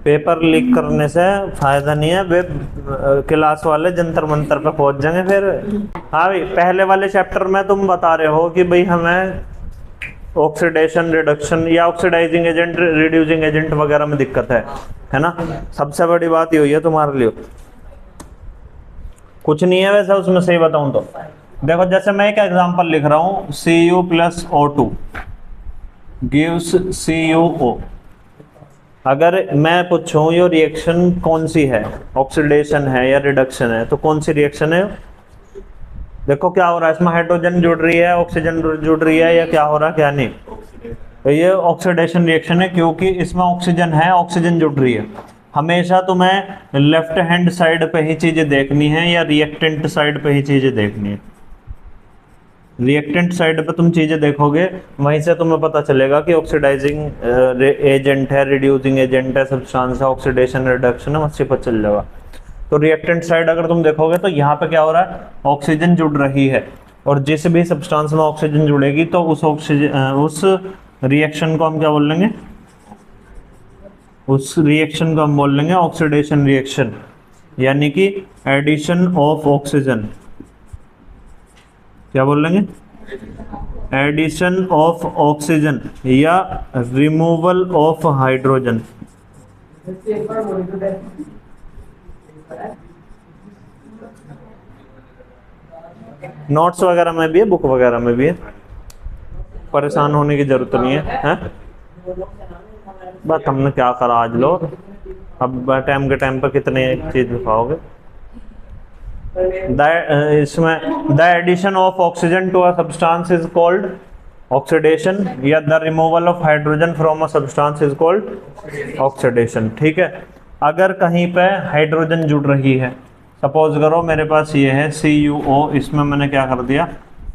Paper leak करने से फायदा नहीं है, वे क्लास वाले जंतर मंतर पे पहुंच जाएंगे फिर। हाँ भाई, पहले वाले चैप्टर में तुम बता रहे हो कि भाई हमें ऑक्सीडेशन रिडक्शन या ऑक्सीडाइजिंग एजेंट रिड्यूसिंग एजेंट वगैरह में दिक्कत है ना। सबसे बड़ी बात ये हुई है तुम्हारे लिए, कुछ नहीं है वैसे उसमें, सही बताऊं तो। देखो जैसे मैं एक एग्जांपल लिख रहा हूं, Cu plus O2 gives CuO। अगर मैं पूछूं ये रिएक्शन कौन सी है, ऑक्सीडेशन है या रिडक्शन है, तो कौन सी रिएक्शन है? देखो क्या हो रहा है इसमें, हाइड्रोजन जुड़ रही है, ऑक्सीजन जुड़ रही है, या क्या हो रहा है क्या नहीं। तो ये ऑक्सीडेशन रिएक्शन है क्योंकि इसमें ऑक्सीजन है, ऑक्सीजन जुड़ रही है। हमेशा तुम्हें लेफ्ट हैंड साइड पे ही चीजें देखनी है या रिएक्टेंट साइड पे ही चीजें देखनी है। रिएक्टेंट साइड पे तुम चीजें देखोगे, वहीं से तुम्हें पता चलेगा कि ऑक्सीडाइजिंग एजेंट है, रिड्यूसिंग एजेंट है, सब्सटेंस है, ऑक्सीडेशन रिडक्शन है, उससे पता चल जाएगा। तो रिएक्टेंट साइड अगर तुम देखोगे तो यहाँ पे क्या हो रहा है, ऑक्सीजन जुड़ रही है, और जिस भी सब्सटेंस में ऑक्सीजन जुड़ेगी तो उस उस रिएक्शन को हम क्या बोल लेंगे, उस रिएक्शन को हम बोल लेंगे ऑक्सीडेशन रिएक्शन, यानी कि एडिशन ऑफ ऑक्सीजन। क्या बोल लेंगे? एडिशन ऑफ ऑक्सीजन या रिमूवल ऑफ हाइड्रोजन। नोट्स वगैरह में भी है, बुक वगैरह में भी है, परेशान होने की जरूरत नहीं है, बस हमने क्या करा आज लो, अब टाइम के टाइम पर कितने चीज दिखाओगे। इसमें the addition of oxygen to a substance is called oxidation, या the removal of hydrogen from a substance is called oxidation. ठीक है, अगर कहीं पे हाइड्रोजन जुड़ रही है, सपोज करो मेरे पास ये है CuO, इसमें मैंने क्या कर दिया,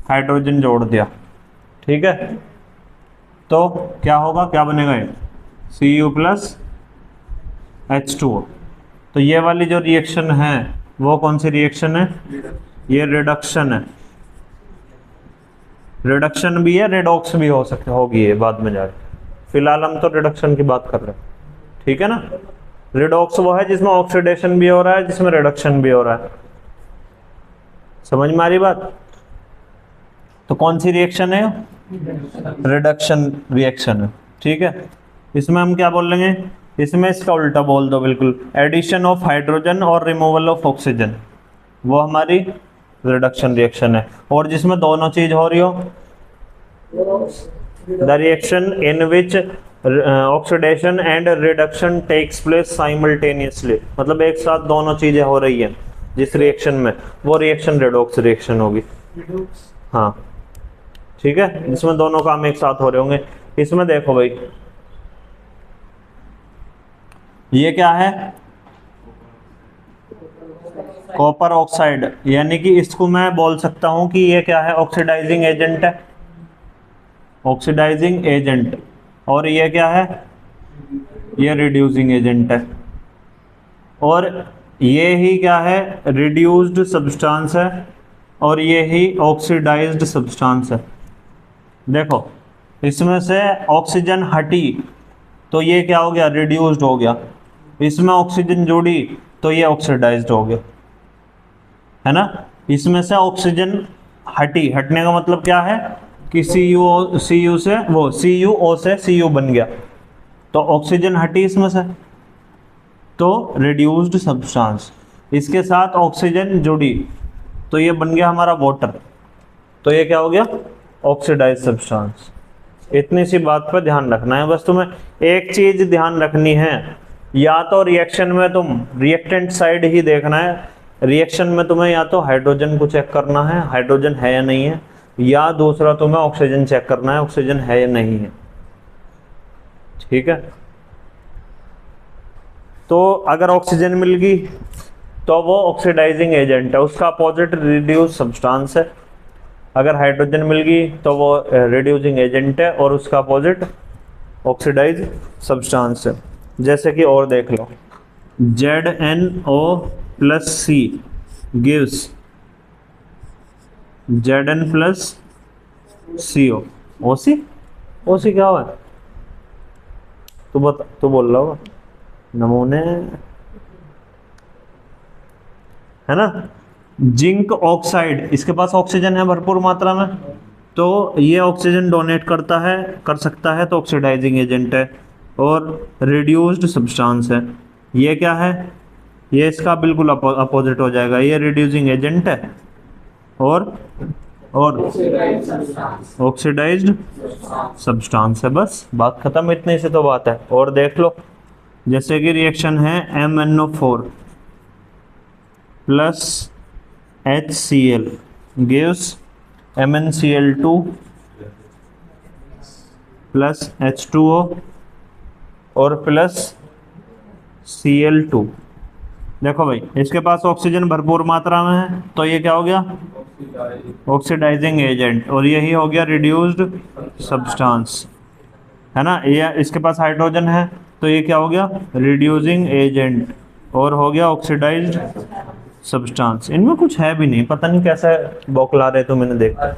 हाइड्रोजन जोड़ दिया, ठीक है, तो क्या होगा, क्या बनेगा ये Cu प्लस H2O। तो ये वाली जो रिएक्शन है वो कौन सी रिएक्शन है? ये रिडक्शन है। रिडक्शन भी है, रिडॉक्स भी हो सकते होगी ये बाद में जाके, फिलहाल हम तो रिडक्शन की बात कर रहे हैं, ठीक है ना। रिडॉक्स वो है जिसमें ऑक्सीडेशन भी हो रहा है, जिसमें रिडक्शन भी हो रहा है। समझ में आ रही बात? तो कौन सी रिएक्शन है? रिडक्शन रिएक्शन है, ठीक है। इसमें हम क्या बोल लेंगे, इसमें इसका उल्टा बोल दो बिल्कुल, एडिशन ऑफ हाइड्रोजन और रिमूवल ऑफ ऑक्सीजन, वो हमारी रिडक्शन रिएक्शन है। और जिसमें दोनों चीज हो रही हो, the reaction in which oxidation and reduction takes place simultaneously, मतलब एक साथ दोनों चीजें हो रही है जिस रिएक्शन में, वो रिएक्शन रिडॉक्स रिएक्शन होगी। हाँ ठीक है, जिसमें दोनों काम एक साथ हो रहे होंगे। इसमें देखो भाई, ये क्या है, कॉपर ऑक्साइड, यानी कि इसको मैं बोल सकता हूं कि ये क्या है, ऑक्सीडाइजिंग एजेंट है, ऑक्सीडाइजिंग एजेंट। और ये क्या है, ये रिड्यूसिंग एजेंट है। और ये ही क्या है, रिड्यूस्ड सब्सटेंस है, और ये ही ऑक्सीडाइज्ड सब्सटेंस है। देखो इसमें से ऑक्सीजन हटी तो ये क्या हो गया, रिड्यूस्ड हो गया। इसमें ऑक्सीजन जुड़ी तो ये ऑक्सीडाइज्ड हो गया, है ना। इसमें से ऑक्सीजन हटी, हटने का मतलब क्या है कि CuO से वो CuO से Cu बन गया, तो ऑक्सीजन हटी इसमें से, तो रिड्यूस्ड सब्सटेंस। इसके साथ ऑक्सीजन जुड़ी तो ये बन गया हमारा वाटर, तो ये क्या हो गया, ऑक्सीडाइज्ड सब्सटेंस। इतनी सी बात पर ध्यान रखना है, बस तुम्हें एक चीज ध्यान रखनी है, या तो रिएक्शन में तुम रिएक्टेंट साइड ही देखना है, रिएक्शन में तुम्हें या तो हाइड्रोजन को चेक करना है, हाइड्रोजन है या नहीं है, या दूसरा तुम्हें ऑक्सीजन चेक करना है, ऑक्सीजन है या नहीं है, ठीक है। तो अगर ऑक्सीजन मिल गई तो वो ऑक्सीडाइजिंग एजेंट है, उसका अपोजिट रिड्यूस सब्सटेंस है। अगर हाइड्रोजन मिल गई तो वो रिड्यूसिंग एजेंट है, और उसका अपोजिट ऑक्सीडाइज सब्सटेंस है। जैसे कि और देख लो, ZnO+C गिव्स Zn+CO। OC क्या हुआ, तू बता, तू बोल रहा होगा। नमूने, है ना। जिंक ऑक्साइड, इसके पास ऑक्सीजन है भरपूर मात्रा में, तो ये ऑक्सीजन डोनेट करता है, कर सकता है, तो ऑक्सीडाइजिंग एजेंट है। और रिड्यूस्ड सब्सटेंस है, ये क्या है, ये इसका बिल्कुल अपोजिट हो जाएगा, ये रिड्यूसिंग एजेंट है और ऑक्सीडाइज्ड सब्सटेंस है। बस बात खत्म, इतने से तो बात है। और देख लो, जैसे कि रिएक्शन है MnO4 plus HCl gives MnCl2 plus H2O और प्लस Cl2। देखो भाई, इसके पास ऑक्सीजन भरपूर मात्रा में है, तो ये क्या हो गया, ऑक्सीडाइजिंग एजेंट, और यही हो गया रिड्यूस्ड सब्सटेंस, है ना। ये इसके पास हाइड्रोजन है, तो ये क्या हो गया, रिड्यूसिंग एजेंट, और हो गया ऑक्सीडाइज्ड सब्सटेंस। इनमें कुछ है भी नहीं, पता नहीं कैसे बौखला रहे तो मैंने देखा।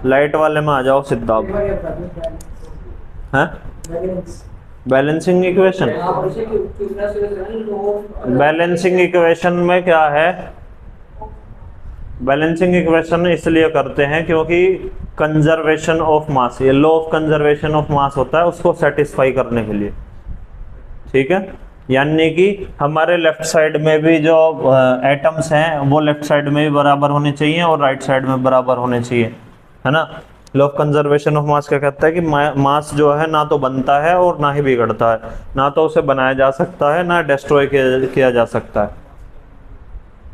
लाइट वाले में आ जाओ सिद्धार्थ, हैं बैलेंसिंग इक्वेशन। बैलेंसिंग इक्वेशन में क्या है, बैलेंसिंग इक्वेशन इसलिए करते हैं क्योंकि कंजर्वेशन ऑफ मास, ये law of conservation of mass होता है, उसको सेटिस्फाई करने के लिए, ठीक है। यानी कि हमारे लेफ्ट साइड में भी जो एटम्स हैं वो लेफ्ट साइड में भी बराबर होने चाहिए और राइट साइड में बराबर होने चाहिए, है ना। Law of conservation of mass क्या कहता है कि मास जो है ना तो बनता है और ना ही बिगड़ता है, ना तो उसे बनाया जा सकता है ना डिस्ट्रॉय किया जा सकता है,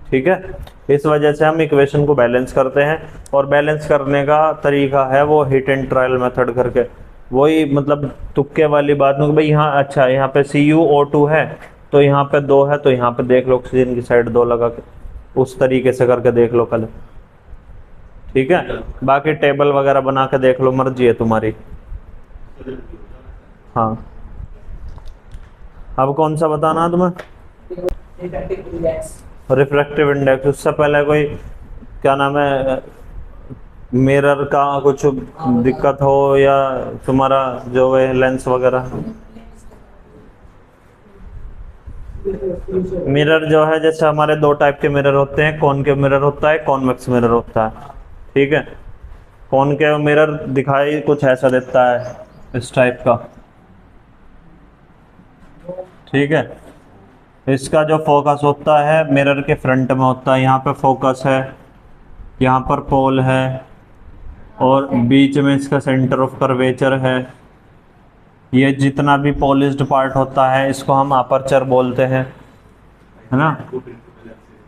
ठीक है। इस वजह से हम इक्वेशन को बैलेंस करते हैं, और बैलेंस करने का तरीका है वो हिट एंड ट्रायल मेथड करके, वही मतलब तुक्के वाली बात में, भाई यहाँ अच्छा यहाँ पे CuO2 है तो यहाँ पे 2 है, तो यहाँ पे देख लो ऑक्सीजन की साइड 2 लगा के, उस तरीके से करके देख लो कल, ठीक है। बाकी टेबल वगैरह बना के देख लो, मर्जी है तुम्हारी। हाँ, अब कौन सा बताना तुम्हें, रिफ्रैक्टिव इंडेक्स। उससे पहले कोई क्या नाम है, मिरर का कुछ दिक्कत हो या तुम्हारा जो है लेंस वगैरह। मिरर जो है, जैसे हमारे 2 टाइप के मिरर होते हैं, कॉनकेव मिरर होता है, कॉन्वेक्स मिरर होता है, ठीक है। कॉनकेव मिरर दिखाई कुछ ऐसा देता है, इस टाइप का, ठीक है। इसका जो फोकस होता है मिरर के फ्रंट में होता है, यहाँ पे फोकस है, यहाँ पर पोल है, और बीच में इसका सेंटर ऑफ कर्वेचर है। ये जितना भी पॉलिश्ड पार्ट होता है इसको हम अपर्चर बोलते हैं, है ना।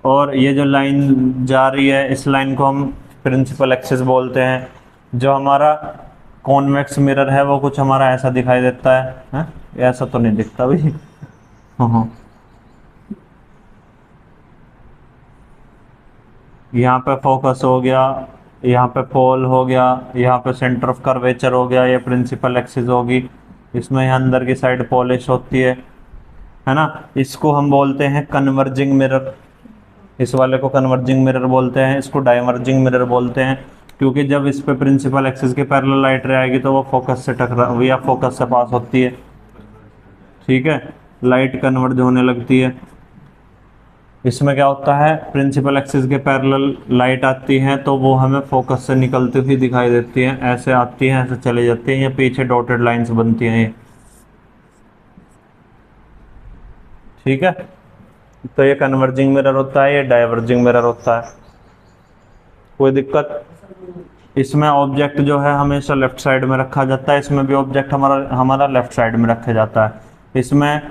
और ये जो लाइन जा रही है इस लाइन को हम प्रिंसिपल एक्सिस बोलते हैं। जो हमारा कॉन्वेक्स मिरर है वो कुछ हमारा ऐसा दिखाई देता है? ऐसा तो नहीं दिखता भाई। हाँ, यहाँ पे फोकस हो गया, यहाँ पे पोल हो गया, यहाँ पे सेंटर ऑफ कर्वेचर हो गया, ये प्रिंसिपल एक्सिस होगी, इसमें यहाँ अंदर की साइड पॉलिश होती है ना। इसको हम बोलते हैं कन्वर्जिंग मिरर, इस वाले को कन्वर्जिंग मिरर बोलते हैं, इसको डाइवर्जिंग मिरर बोलते हैं, क्योंकि जब इस पे प्रिंसिपल एक्सिस के पैरेलल लाइट आएगी तो वो फोकस से टकरा या फोकस से पास होती है, ठीक है, लाइट कन्वर्ज होने लगती है। इसमें क्या होता है, प्रिंसिपल एक्सिस के पैरेलल लाइट आती है तो वो हमें फोकस से निकलती हुई दिखाई देती है, ऐसे आती है ऐसे चली जाती है, या पीछे डॉटेड लाइंस बनती हैं ये, ठीक है। तो ये कन्वर्जिंग मिरर होता है, ये डाइवर्जिंग मिरर होता है। कोई दिक्कत? इसमें ऑब्जेक्ट जो है हमेशा लेफ्ट साइड में रखा जाता है, इसमें भी ऑब्जेक्ट हमारा लेफ्ट साइड में रखा जाता है। इसमें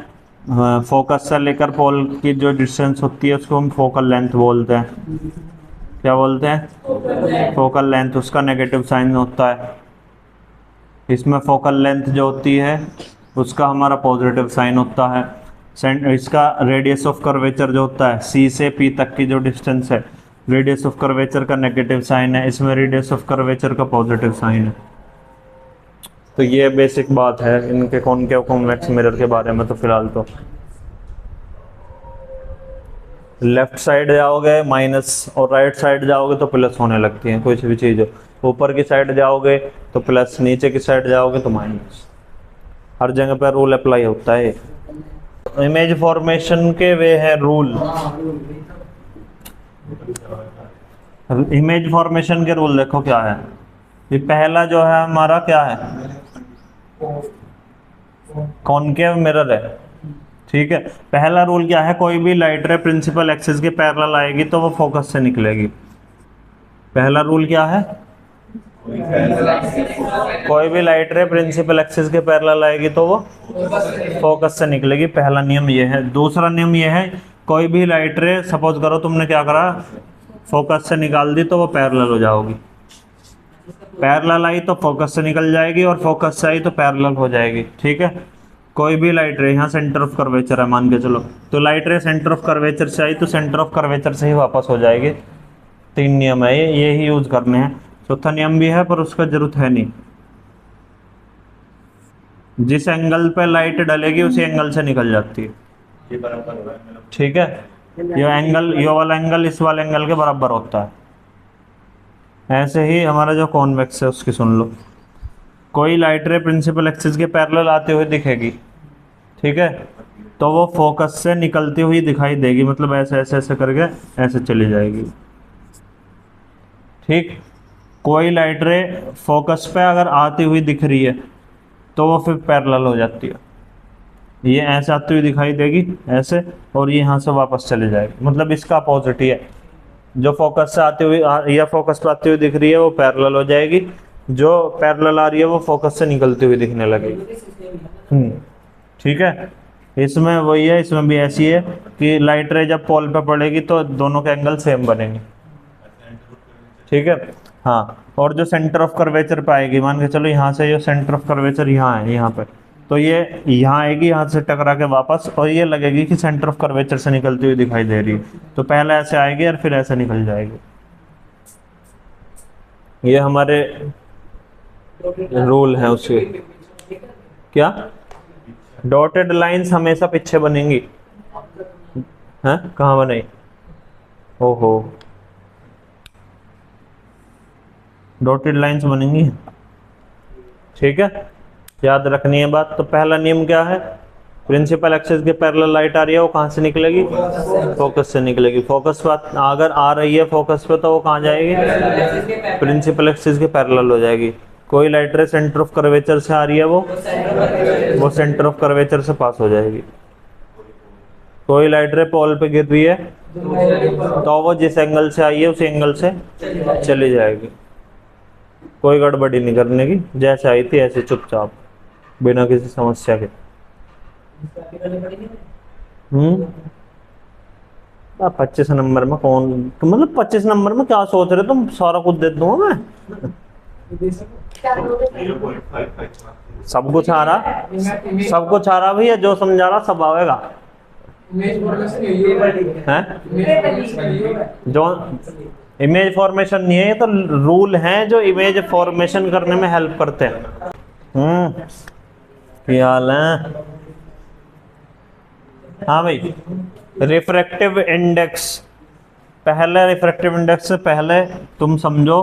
फोकस से लेकर पोल की जो डिस्टेंस होती है उसको हम फोकल लेंथ बोलते हैं। क्या बोलते हैं? फोकल लेंथ, उसका नेगेटिव साइन होता है। इसमें फोकल लेंथ जो होती है उसका हमारा पॉजिटिव साइन होता है। इसका रेडियस ऑफ कर्वेचर जो होता है, C से P तक की जो डिस्टेंस है, रेडियस ऑफ कर्वेचर का नेगेटिव साइन है, इसमें रेडियस ऑफ कर्वेचर का पॉजिटिव साइन है। तो ये बेसिक बात है इनके कॉनकेव कॉन्वेक्स मिरर के बारे में। तो फिलहाल तो लेफ्ट साइड जाओगे माइनस और राइट साइड जाओगे तो प्लस होने लगती है कुछ भी चीज़ हो। ऊपर की साइड जाओगे तो प्लस, नीचे की साइड जाओगे तो माइनस, हर जगह पर रूल अप्लाई होता है। इमेज फॉर्मेशन के वे है रूल। इमेज फॉर्मेशन के रूल देखो क्या है। ये पहला जो है हमारा क्या है, कॉनकेव मिरर है। ठीक है, पहला रूल क्या है, कोई भी लाइट रे प्रिंसिपल एक्सिस के पैरेलल आएगी तो वो फोकस से निकलेगी। पहला रूल क्या है, कोई भी लाइट रे प्रिंसिपल एक्सिस के पैरेलल आएगी तो वो फोकस से निकलेगी। पहला नियम ये है। दूसरा नियम ये है, कोई भी लाइट रे, सपोज करो तुमने क्या करा, फोकस से निकाल दी तो वो पैरेलल हो जाओगी। पैरेलल आई तो फोकस से निकल जाएगी और फोकस से आई तो पैरेलल हो जाएगी। ठीक है, कोई भी लाइट रे, यहाँ सेंटर ऑफ कर्वेचर है मान के चलो, तो लाइट रे सेंटर ऑफ कर्वेचर से आई तो सेंटर ऑफ कर्वेचर से ही वापस हो जाएगी। 3 नियम है ये ही यूज करने हैं। चौथा नियम भी है पर उसका जरूरत है नहीं। जिस एंगल पे लाइट डलेगी उसी एंगल से निकल जाती है। ये बराबर हो रहा है मतलब। ठीक है, ये एंगल, ये वाला एंगल इस वाले एंगल के बराबर होता है। ऐसे ही हमारा जो कॉन्वेक्स है उसकी सुन लो, कोई लाइट रे प्रिंसिपल एक्सिस के पैरेलल आते हुए दिखेगी। ठीक है, तो वो फोकस से निकलती हुई दिखाई देगी, मतलब ऐसे ऐसे ऐसे करके ऐसे चली जाएगी। ठीक, कोई लाइट रे फोकस पे अगर आती हुई दिख रही है तो वो फिर पैरेलल हो जाती है। ये ऐसे आती हुई दिखाई देगी ऐसे, और ये यहाँ से वापस चले जाएगी, मतलब इसका अपोजिट ही है। जो फोकस से आती हुई या फोकस पे आती हुई दिख रही है वो पैरेलल हो जाएगी, जो पैरेलल आ रही है वो फोकस से निकलती हुई दिखने लगेगी। ठीक है, इसमें वही है, इसमें भी ऐसी है कि लाइट रे जब पोल पे पड़ेगी तो दोनों के एंगल सेम बनेंगे। ठीक है, हाँ, और जो सेंटर ऑफ कर्वेचर पे आएगी, मान के चलो यहाँ से, जो सेंटर ऑफ कर्वेचर यहाँ है, यहाँ पे, तो ये यहाँ आएगी, यहाँ से टकरा के वापस, और ये लगेगी कि सेंटर ऑफ कर्वेचर से निकलती हुई दिखाई दे रही है। तो पहले ऐसे आएगी और फिर ऐसे निकल जाएगी। ये हमारे रूल है उसके। क्या, डॉटेड लाइंस हमेशा पीछे बनेंगी हैं, कहाँ बने, ओहो, डॉटेड लाइंस बनेंगी। ठीक है, याद रखनी है बात। तो पहला नियम क्या है, प्रिंसिपल एक्सिस के पैरेलल लाइट आ रही है वो कहाँ से निकलेगी, फोकस से निकलेगी। फोकस पर अगर आ रही है फोकस पे तो वो कहाँ जाएगी, प्रिंसिपल एक्सिस के पैरेलल हो जाएगी। कोई लाइट रे सेंटर ऑफ कर्वेचर से आ रही है वो सेंटर ऑफ कर्वेचर से पास हो जाएगी। कोई लाइट रे पोल पे गिर रही है तो वो जिस एंगल से आई है उसी एंगल से चली जाएगी। कोई गड़बड़ी नहीं करने की, जैसे आई थी ऐसे चुपचाप बिना किसी समस्या के। 25 नंबर में कौन, मतलब 25 नंबर में क्या सोच रहे तुम, सारा कुछ दे दूंगा मैं। सब कुछ आ रहा भैया, जो समझा रहा सब आएगा। जो इमेज फॉर्मेशन नहीं है, ये तो रूल हैं जो इमेज फॉर्मेशन करने में हेल्प करते हैं। क्या हाल है, हाँ भाई, रिफ्रैक्टिव इंडेक्स। पहले रिफ्रैक्टिव इंडेक्स से पहले तुम समझो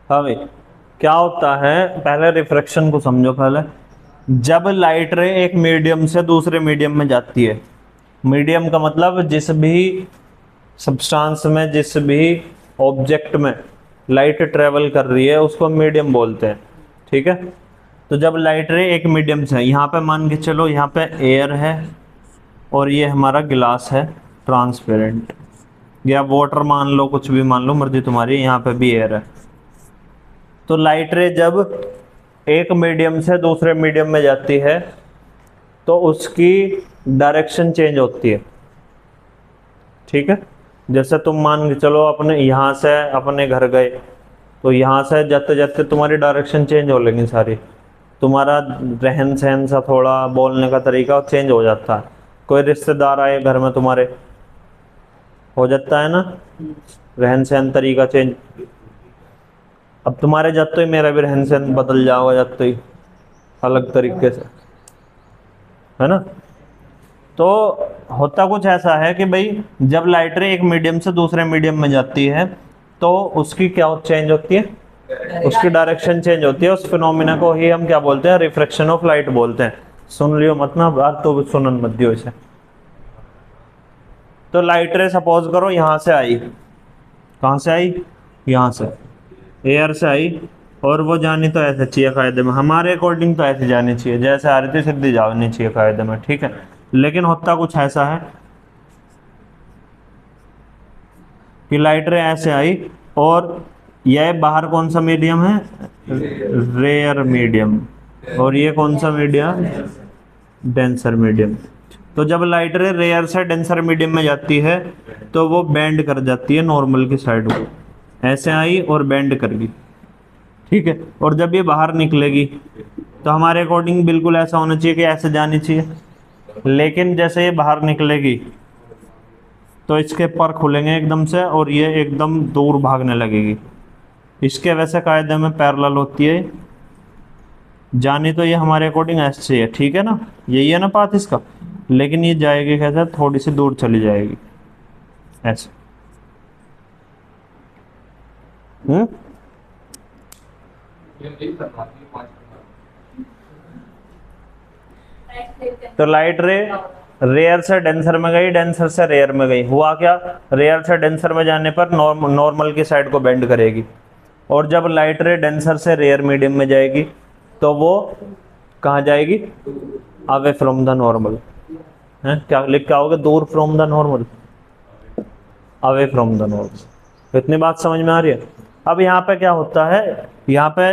हाँ भाई, क्या होता है, पहले रिफ्रैक्शन को समझो। पहले जब लाइट रे एक मीडियम से दूसरे मीडियम में जाती है, मीडियम का मतलब जिस भी सब्सटेंस में, जिस भी ऑब्जेक्ट में लाइट ट्रेवल कर रही है उसको मीडियम बोलते हैं। ठीक है, तो जब लाइट रे एक मीडियम से, यहाँ पे मान के चलो यहाँ पे एयर है और ये हमारा गिलास है ट्रांसपेरेंट, या वाटर मान लो, कुछ भी मान लो, मर्जी तुम्हारी, यहाँ पे भी एयर है। तो लाइट रे जब एक मीडियम से दूसरे मीडियम में जाती है तो उसकी डायरेक्शन चेंज होती है। ठीक है, जैसे तुम मान के चलो अपने यहाँ से अपने घर गए, तो यहाँ से जाते जाते तुम्हारी डायरेक्शन चेंज हो लेंगी सारी, तुम्हारा रहन सहन सा, थोड़ा बोलने का तरीका चेंज हो जाता है। कोई रिश्तेदार आए घर में तुम्हारे, हो जाता है ना रहन सहन तरीका चेंज। अब तुम्हारे जाते ही मेरा भी रहन सहन बदल जाओगा, जाते ही अलग तरीके से, है ना। तो होता कुछ ऐसा है कि भाई जब लाइट रे एक मीडियम से दूसरे मीडियम में जाती है तो उसकी क्या चेंज होती है, उसकी डायरेक्शन चेंज होती है। उस फिनोमिना को ही हम क्या बोलते हैं, रिफ्रैक्शन ऑफ लाइट बोलते हैं। सुन लियो मत ना बात, तो सुनन मत दियो इसे। तो लाइट रे सपोज करो यहाँ से आई, कहाँ से आई, यहाँ से एयर से आई, और वो जानी तो ऐसे चाहिए कायदे में, हमारे अकॉर्डिंग तो ऐसे जानी चाहिए, जैसे आ रही थी सीधी जानी चाहिए कायदे में, ठीक है। लेकिन होता कुछ ऐसा है कि लाइट रे ऐसे आई और यह बाहर कौन सा मीडियम है, रेयर मीडियम, और ये कौन सा मीडियम, डेंसर मीडियम। तो जब लाइट रे रेयर से डेंसर मीडियम में जाती है तो वो बेंड कर जाती है नॉर्मल की साइड को, ऐसे आई और बेंड कर गई, ठीक है। और जब ये बाहर निकलेगी तो हमारे अकॉर्डिंग बिल्कुल ऐसा होना चाहिए कि ऐसे जानी चाहिए, लेकिन जैसे ये बाहर निकलेगी तो इसके पर खुलेंगे एकदम से और ये एकदम दूर भागने लगेगी। इसके वैसे कायदे में पैरेलल होती है, जानी तो ये हमारे अकॉर्डिंग ऐसे है, ठीक है ना, यही है ना पाथ इसका, लेकिन ये जाएगी कैसे, थोड़ी सी दूर चली जाएगी ऐसे। तो लाइट रे रेयर से डेंसर में गई, डेंसर से रेयर में गई, हुआ क्या, रेयर से डेंसर में जाने पर नॉर्मल की साइड को बेंड करेगी, और जब लाइट रे डेंसर से रेयर मीडियम में जाएगी तो वो कहाँ जाएगी, अवे फ्रॉम द नॉर्मल है, क्या लिख के आओगे, दूर from the normal, away from the normal. इतनी बात समझ में आ रही है। अब यहाँ पे क्या होता है, यहाँ पे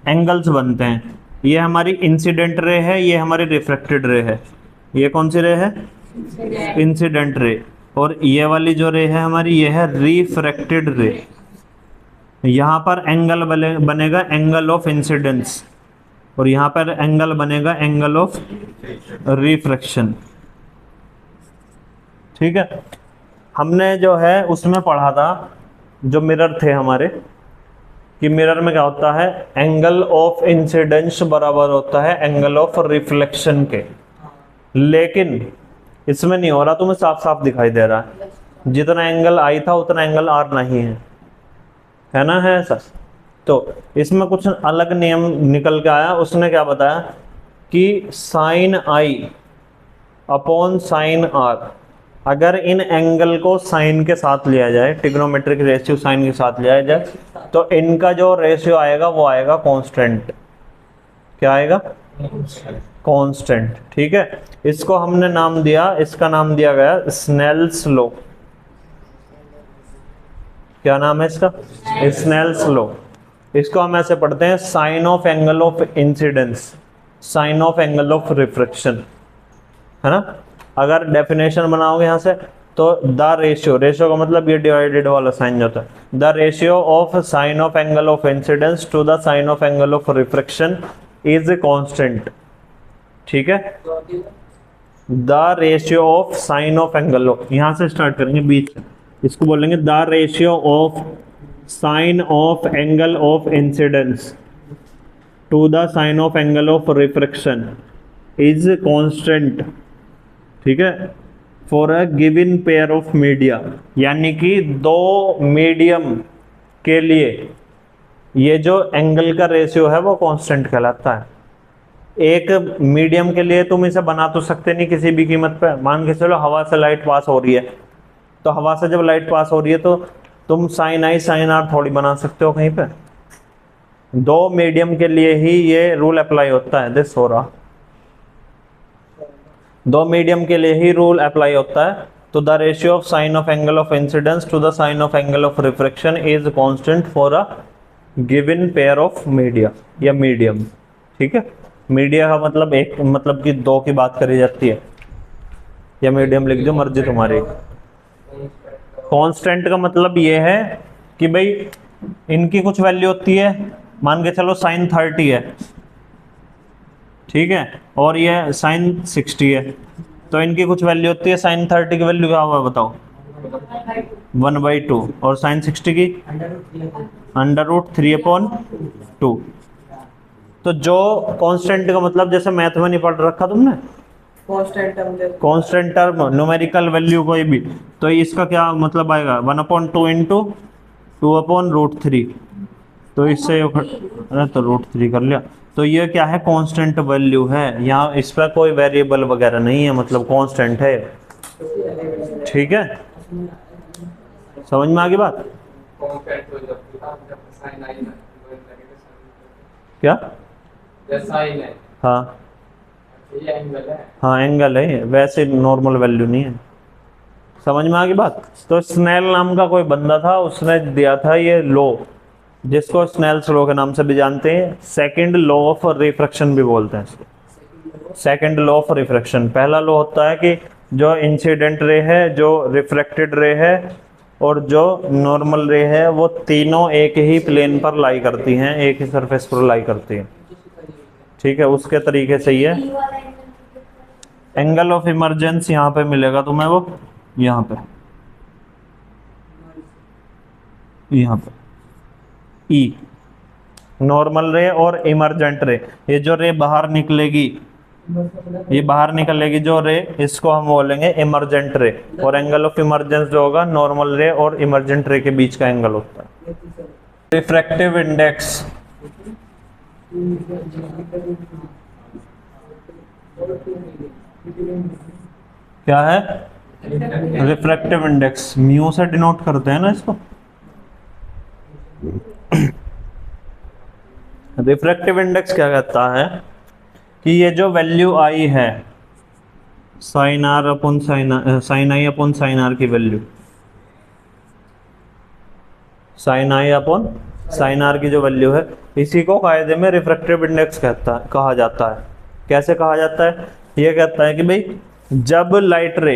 एंगल्स बनते हैं, ये हमारी इंसिडेंट रे है, ये हमारी रिफ्लेक्टेड रे है। ये कौन सी रे है, इंसिडेंट रे, और ये वाली जो रे है हमारी ये है रिफ्रैक्टेड रे। यहाँ पर एंगल बनेगा एंगल ऑफ इंसिडेंस, और यहाँ पर एंगल बनेगा एंगल ऑफ रिफ्रैक्शन, ठीक है। हमने जो है उसमें पढ़ा था, जो मिरर थे हमारे, कि मिरर में क्या होता है, एंगल ऑफ इंसिडेंस बराबर होता है एंगल ऑफ रिफ्लेक्शन के, लेकिन इसमें नहीं हो रहा, तुम्हें साफ साफ दिखाई दे रहा है, जितना एंगल आई था उतना एंगल आर नहीं है ना, है ऐसा। तो इसमें कुछ अलग नियम निकल के आया, उसने क्या बताया कि साइन आई अपॉन साइन आर, अगर इन एंगल को साइन के साथ लिया जाए, ट्रिग्नोमेट्रिक रेशियो साइन के साथ लिया जाए, तो इनका जो रेशियो आएगा वो आएगा कांस्टेंट। क्या आएगा, कांस्टेंट, ठीक है। इसको हमने नाम दिया, इसका नाम दिया गया स्नेल्स लॉ। क्या नाम है इसका, स्नेल्स लॉ। इसको हम ऐसे पढ़ते हैं, sine of angle of incidence, sine of angle of refraction, है ना। अगर डेफिनेशन बनाओगे यहाँ से तो द रेशियो, रेशियो का मतलब ये डिवाइडेड वाला साइन होता है, the ratio of sine of angle of incidence to the sine of angle of refraction is constant, ठीक है। The ratio of sine of angle of, यहाँ से स्टार्ट करेंगे बीच से, इसको बोलेंगे the ratio of sine of angle of incidence to the sine of angle of refraction is constant, ठीक है, for a given pair of media. यानी कि दो मीडियम के लिए ये जो एंगल का रेशियो है वो कांस्टेंट कहलाता है। एक मीडियम के लिए तुम इसे बना तो सकते नहीं किसी भी कीमत पे, मान के चलो हवा से लाइट पास हो रही है, तो हवा से जब लाइट पास हो रही है तो तुम साइन आई साइन आर थोड़ी बना सकते हो कहीं पे। दो मीडियम के लिए ही ये रूल अप्लाई होता है, दिस हो रहा, दो मीडियम के लिए ही रूल अप्लाई होता है। तो the ratio of sine of angle of incidence to the sine of angle of refraction is constant for a given pair of media या मीडियम, ठीक है। मीडिया का मतलब एक, मतलब कि दो की बात करी जाती है, या मीडियम लिख दो मर्जी तुम्हारी। कांस्टेंट का मतलब ये है कि भाई इनकी कुछ वैल्यू होती है, मान के चलो साइन 30 है, ठीक है, और ये साइन 60 है, तो इनकी कुछ वैल्यू होती है। साइन 30 की वैल्यू क्या हुआ बताओ, 1/2, और साइन 60 की √3/2। तो जो कांस्टेंट का मतलब, जैसे मैथ में नहीं पढ़ रखा तुमने, कांस्टेंट टर्म दे कांस्टेंट टर्म न्यूमेरिकल वैल्यू कोई भी, तो इसका क्या मतलब आएगा 1/2 इंटू 2/√3। तो इससे अरे तो √3 कर लिया। तो ये क्या है, कांस्टेंट वैल्यू है, यहाँ इस पर कोई वेरिएबल वगैरह नहीं है, मतलब कांस्टेंट है। ठीक है, समझ में आ गई बात? क्या? हाँ हाँ एंगल है, वैसे नॉर्मल वैल्यू नहीं है। समझ में आ गई बात? तो स्नेल नाम का कोई बंदा था, उसने दिया था ये लॉ, जिसको स्नेल्स लॉ के नाम से भी जानते हैं, सेकंड लॉ ऑफ रिफ्रैक्शन भी बोलते हैं इसको। सेकंड लॉ ऑफ रिफ्रैक्शन, पहला लॉ होता है कि जो इंसिडेंट रे है, जो रिफ्लेक्टेड रे है और जो नॉर्मल रे है, वो तीनों एक ही प्लेन पर लाई करती हैं, एक ही सरफेस पर लाई करती हैं। ठीक है, उसके तरीके से ये एंगल ऑफ इमरजेंस यहाँ पे मिलेगा तुम्हें, वो यहाँ पे ई नॉर्मल रे और इमरजेंट रे, ये जो रे बाहर निकलेगी, ये बाहर निकलेगी जो रे, इसको हम बोलेंगे इमरजेंट रे। और एंगल ऑफ इमरजेंस जो होगा नॉर्मल रे और इमरजेंट रे के बीच का एंगल होता है। रिफ्रैक्टिव इंडेक्स क्या है? रिफ्रैक्टिव इंडेक्स म्यू से डिनोट करते हैं ना इसको। रिफ्रैक्टिव इंडेक्स क्या कहता है कि ये जो वैल्यू आई है sine r upon sine I upon sine are की value, sine I upon sine are की जो वैल्यू है, इसी को कायदे में रिफ्रैक्टिव इंडेक्स कहा जाता है। कैसे कहा जाता है? ये कहता है कि भाई जब लाइट रे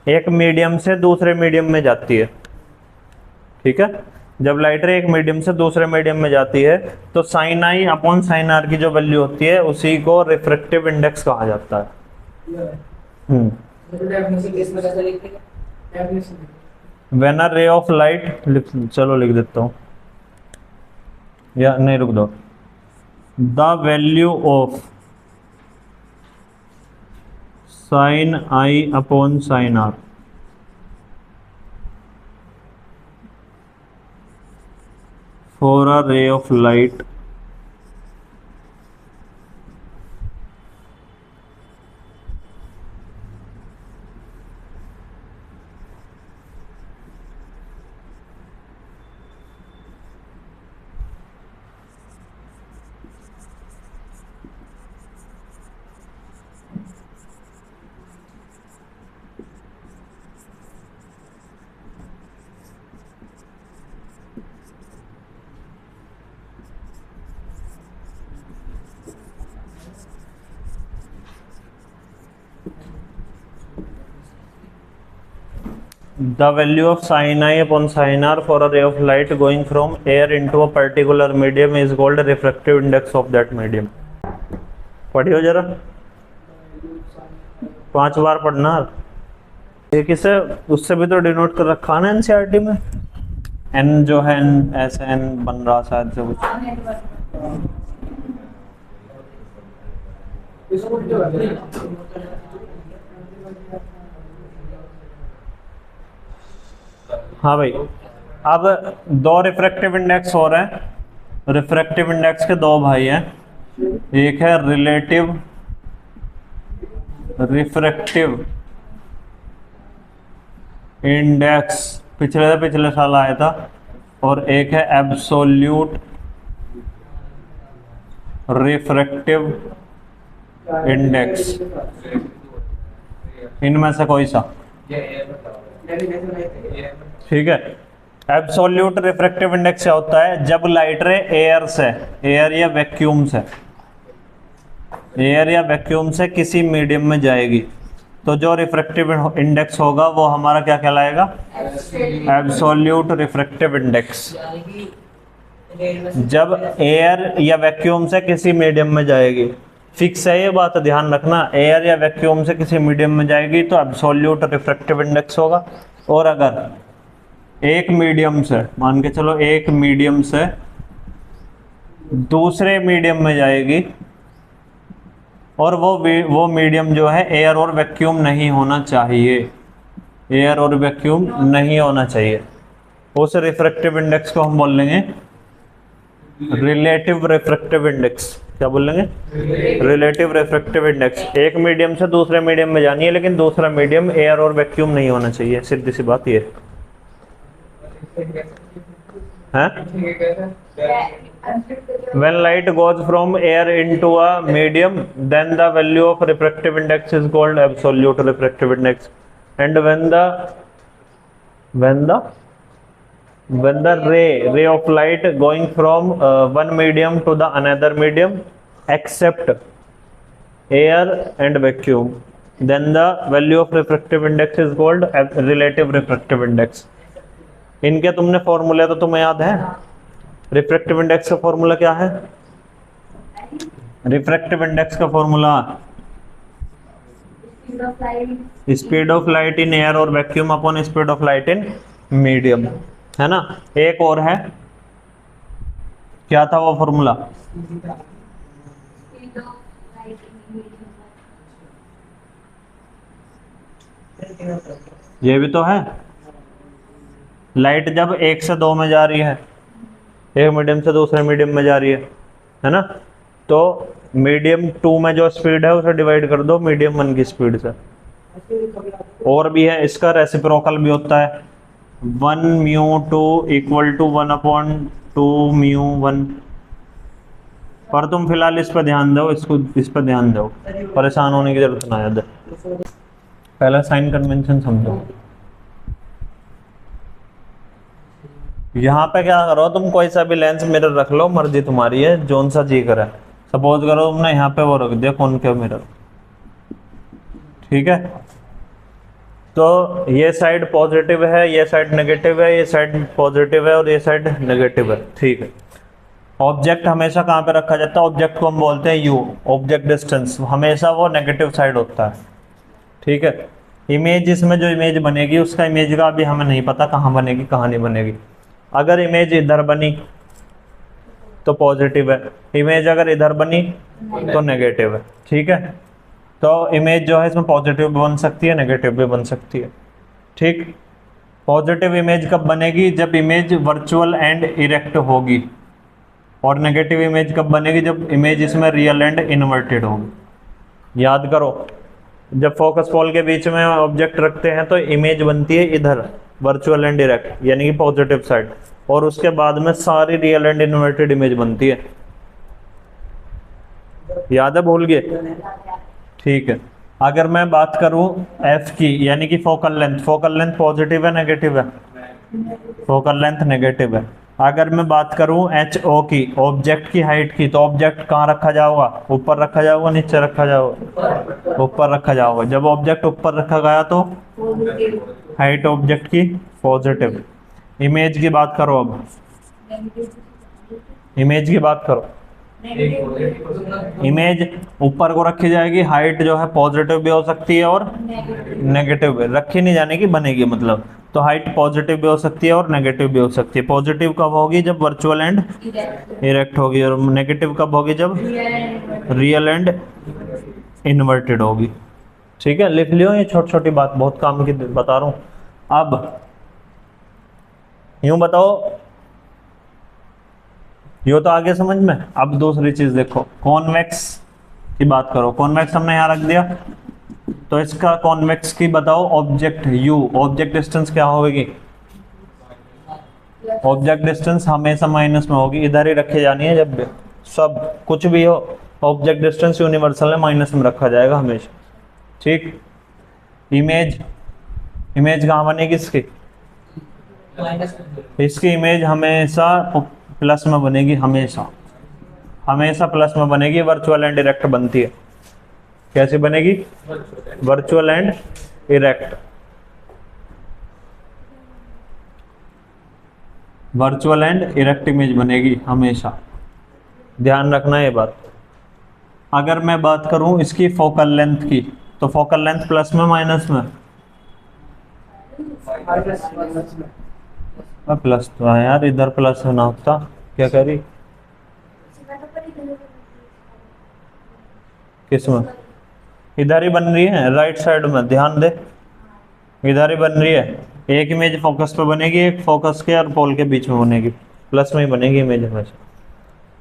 एक मीडियम से दूसरे मीडियम में जाती है, ठीक है, जब लाइट रे एक मीडियम से दूसरे मीडियम में जाती है, तो sine I upon sine are की जो वैल्यू होती है, उसी को रिफ्रैक्टिव इंडेक्स कहा जाता है। When a ray of light, चलो लिख देता हूं, या नहीं रुक दो, the value of sine I upon sine R for a ray of light the value of sin I upon sin R for a ray of light going from air into a particular medium is called a refractive index of that medium। पढ़ियो जरा, 5 बार पढ़ना। ये किसे उससे भी तो denote कर रखा ना एनसीईआरटी में, एन जो है ऐसे एन बन रहा शायद से कुछ। हाँ भाई, अब दो रिफ्रैक्टिव इंडेक्स हो रहे हैं। रिफ्रैक्टिव इंडेक्स के दो भाई हैं, एक है रिलेटिव रिफ्रैक्टिव इंडेक्स, पिछले साल आया था, और एक है एब्सोल्यूट रिफ्रैक्टिव इंडेक्स। इनमें से कोई सा? ठीक है, एब्सोल्यूट रिफ्रैक्टिव इंडेक्स क्या होता है? जब लाइट रे एयर से, एयर या वैक्यूम से, एयर या वैक्यूम से किसी मीडियम में जाएगी, तो जो रिफ्रैक्टिव इंडेक्स होगा वो हमारा क्या कहलाएगा? Absolute refractive index. जब एयर या वैक्यूम से किसी मीडियम में जाएगी, फिक्स है ये बात, ध्यान रखना, एयर या वैक्यूम से किसी मीडियम में जाएगी तो एब्सोल्यूट रिफ्रैक्टिव इंडेक्स होगा। और अगर एक मीडियम से, मान के चलो एक मीडियम से दूसरे मीडियम में जाएगी, और वो मीडियम जो है एयर और वैक्यूम नहीं होना चाहिए, एयर और वैक्यूम नहीं होना चाहिए। उस रिफ्रैक्टिव इंडेक्स को हम बोल लेंगे रिलेटिव रिफ्रैक्टिव इंडेक्स। क्या बोल लेंगे? Relative refractive index. एक मीडियम से दूसरे मीडियम में जानी है, लेकिन दूसरा मीडियम एयर और वैक्यूम नहीं होना चाहिए, सीधी सी बात ये है। When light goes from air into a medium, then the value of refractive index is called absolute refractive index. And when the ray of light going from one medium to the another medium, except air and vacuum, then the value of refractive index is called relative refractive index. इनके तुमने फॉर्मूले तो तुम्हें याद है? Refractive index का formula क्या है? रिफ्रैक्टिव इंडेक्स का formula speed of light in air और vacuum upon speed of light in medium, है ना। एक और है, क्या था वो फॉर्मूला? ये भी तो है। लाइट जब 1 से 2 में जा रही है, एक मीडियम से दूसरे मीडियम में जा रही है ना, तो मीडियम 2 में जो स्पीड है उसे डिवाइड कर दो मीडियम 1 की स्पीड से। और भी है, इसका रेसिप्रोकल भी होता है, 1 म्यू 2 इक्वल टू 1/2 म्यू 1। पर तुम फिलहाल इस पर ध्यान दो, इस पर ध्यान दो, परेशान होने की जरूरत ना है। पहला साइन कन्वेंशन समझो। यहाँ पे क्या करो, तुम कोई सा भी लेंस मिरर रख लो, मर्जी तुम्हारी है, जोन सा जी करे। सपोज करो तुमने यहाँ पे वो रख दिया कॉनकेव मिरर, ठीक है। तो ये साइड पॉजिटिव है, ये साइड नेगेटिव है, ये साइड पॉजिटिव है और ये साइड नेगेटिव है, ठीक है। ऑब्जेक्ट हमेशा कहाँ पे रखा जाता है? ऑब्जेक्ट को हम बोलते हैं यू, ऑब्जेक्ट डिस्टेंस, हमेशा वो नेगेटिव साइड होता है, ठीक है। इमेज, इसमें जो इमेज बनेगी उसका इमेज का अभी हमें नहीं पता कहाँ बनेगी कहाँ नहीं बनेगी। अगर इमेज इधर बनी तो पॉजिटिव है, इमेज अगर इधर बनी तो नेगेटिव है, ठीक है। तो इमेज जो है इसमें पॉजिटिव भी बन सकती है, नेगेटिव भी बन सकती है, ठीक। पॉजिटिव इमेज कब बनेगी? जब इमेज वर्चुअल एंड इरेक्ट होगी। और नेगेटिव इमेज कब बनेगी? जब इमेज इसमें रियल एंड इन्वर्टेड होगी। याद करो, जब फोकस पोल के बीच में ऑब्जेक्ट रखते हैं तो इमेज बनती है इधर वर्चुअल एंड डायरेक्ट, यानी कि पॉजिटिव साइड, और उसके बाद में सारी रियल एंड इन्वर्टेड इमेज बनती है। याद है? भूल गए? ठीक है। अगर मैं बात करूं एफ की, यानी कि फोकल लेंथ पॉजिटिव है नेगेटिव है? फोकल लेंथ नेगेटिव है। अगर मैं बात करूं एच ओ की, ऑब्जेक्ट की हाइट की, तो ऑब्जेक्ट कहाँ रखा जाएगा? ऊपर रखा जाएगा, नीचे रखा जाएगा? ऊपर रखा जाएगा। जब ऑब्जेक्ट ऊपर रखा गया तो हाइट ऑब्जेक्ट की पॉजिटिव। इमेज की बात करो, अब इमेज की बात करो। इमेज ऊपर को रखी जाएगी, हाइट जो है पॉजिटिव भी हो सकती है और नेगेटिव भी, रखी नहीं जाने की बनेगी मतलब। तो हाइट पॉजिटिव भी हो सकती है और नेगेटिव भी हो सकती है। पॉजिटिव कब होगी? जब वर्चुअल एंड इरेक्ट होगी, और नेगेटिव कब होगी? जब रियल एंड इन्वर्टेड होगी, ठीक है। लिख लियो, ये छोटी छोटी बात बहुत काम की बता रहा हूं। अब यूं बताओ, यो तो आगे समझ में। अब दूसरी चीज देखो, कॉन्वेक्स की बात करो। कॉन्वेक्स हमने यहाँ रख दिया, तो इसका कॉन्वेक्स की बताओ ऑब्जेक्ट यू, ऑब्जेक्ट डिस्टेंस क्या होगी? ऑब्जेक्ट डिस्टेंस हमेशा माइनस में होगी, इधर ही रखे जानी है। जब भी सब कुछ भी हो, ऑब्जेक्ट डिस्टेंस यूनिवर्सल है, माइनस में रखा जाएगा हमेशा, ठीक। इमेज कहाँ बनेगी इसकी? इसकी इमेज हमेशा प्लस में बनेगी, हमेशा प्लस में बनेगी। वर्चुअल एंड डायरेक्ट बनती है। कैसे बनेगी? Virtual and erect. Virtual and erect image बनेगी हमेशा, ध्यान रखना ये बात। अगर मैं बात करूं इसकी फोकल लेंथ की, तो फोकल लेंथ प्लस में माइनस में? प्लस तो है यार, इधर प्लस होना होता। क्या कह रही? किसमें? इधर ही बन रही है, राइट साइड में, ध्यान दे, इधर ही बन रही है। एक इमेज फोकस पे बनेगी, एक फोकस के और पोल के बीच में बनेगी, प्लस में ही बनेगी इमेज हमेशा।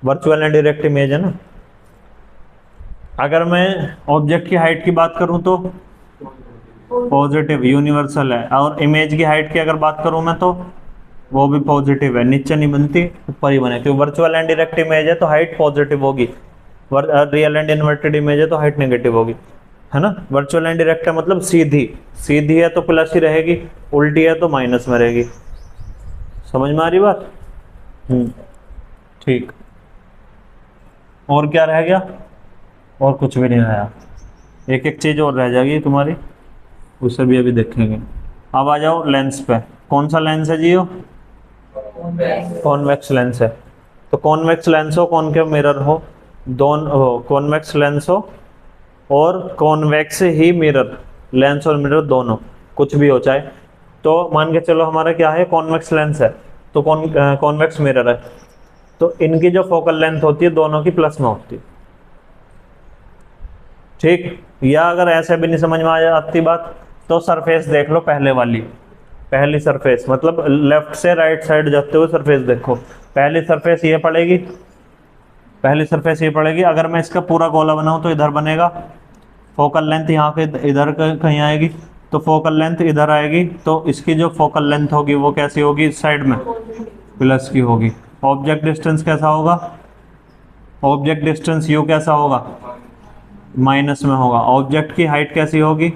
वर्चुअल एंड डायरेक्ट इमेज है ना। अगर मैं ऑब्जेक्ट की हाइट की बात करूं तो पॉजिटिव, यूनिवर्सल है। और इमेज की हाइट की अगर बात करूं मैं तो वो भी पॉजिटिव है, नीचे नहीं बनती, ऊपर ही बने, क्योंकि वर्चुअल एंड डायरेक्ट इमेज है तो हाइट पॉजिटिव होगी, रियल एंड इन्वर्टेड इमेज है तो हाइट नेगेटिव होगी, है ना। वर्चुअल एंड डायरेक्ट है मतलब सीधी, सीधी है तो प्लस ही रहेगी, उल्टी है तो माइनस में रहेगी। समझ में आ रही बात? ठीक। और क्या रह गया? और कुछ भी नहीं आया, एक एक चीज और रह जाएगी तुम्हारी, उसे भी अभी देखेंगे। अब आ जाओ लेंस पे। कौन सा लेंस है जियो? कॉन्वेक्स लेंस है। तो कॉन्वेक्स लेंस हो, कॉनकेव मिरर हो, दोनों हो, कॉन्वेक्स लेंस हो और कॉन्वेक्स ही मिरर, लेंस और मिरर दोनों, कुछ भी हो चाहे। तो मान के चलो हमारा क्या है, कॉन्वेक्स लेंस है, तो कॉन्वेक्स मिरर है, तो इनकी जो फोकल लेंथ होती है दोनों की प्लस में होती है, ठीक। या अगर ऐसे भी नहीं समझ में आ जाती बात तो सरफेस देख लो, पहले वाली, पहली सरफेस, मतलब लेफ्ट से राइट साइड जाते हुए सरफेस देखो। पहली सरफेस ये पड़ेगी, पहली सरफेस ये पड़ेगी। अगर मैं इसका पूरा गोला बनाऊं तो इधर बनेगा, फोकल लेंथ यहाँ पे इधर कहीं आएगी, तो फोकल लेंथ इधर आएगी, तो इसकी जो फोकल लेंथ होगी वो कैसी होगी, इस साइड में प्लस की होगी। ऑब्जेक्ट डिस्टेंस कैसा होगा? ऑब्जेक्ट डिस्टेंस यू कैसा होगा? माइनस में होगा। ऑब्जेक्ट की हाइट कैसी होगी?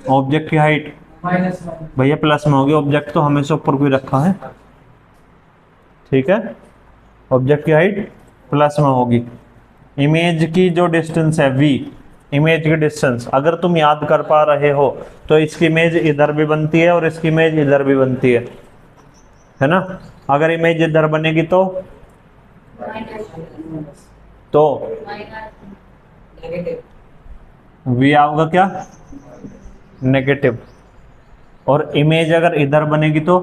ऑब्जेक्ट की हाइट भैया प्लस में होगी, ऑब्जेक्ट तो हमेशा ऊपर कोई रखा है, ठीक है। ऑब्जेक्ट की हाइट प्लस में होगी। इमेज की जो डिस्टेंस है v, इमेज की डिस्टेंस अगर तुम याद कर पा रहे हो तो इसकी इमेज इधर भी बनती है और इसकी इमेज इधर भी बनती है ना। अगर इमेज इधर बनेगी तो v आओगा क्या, नेगेटिव, और इमेज अगर इधर बनेगी तो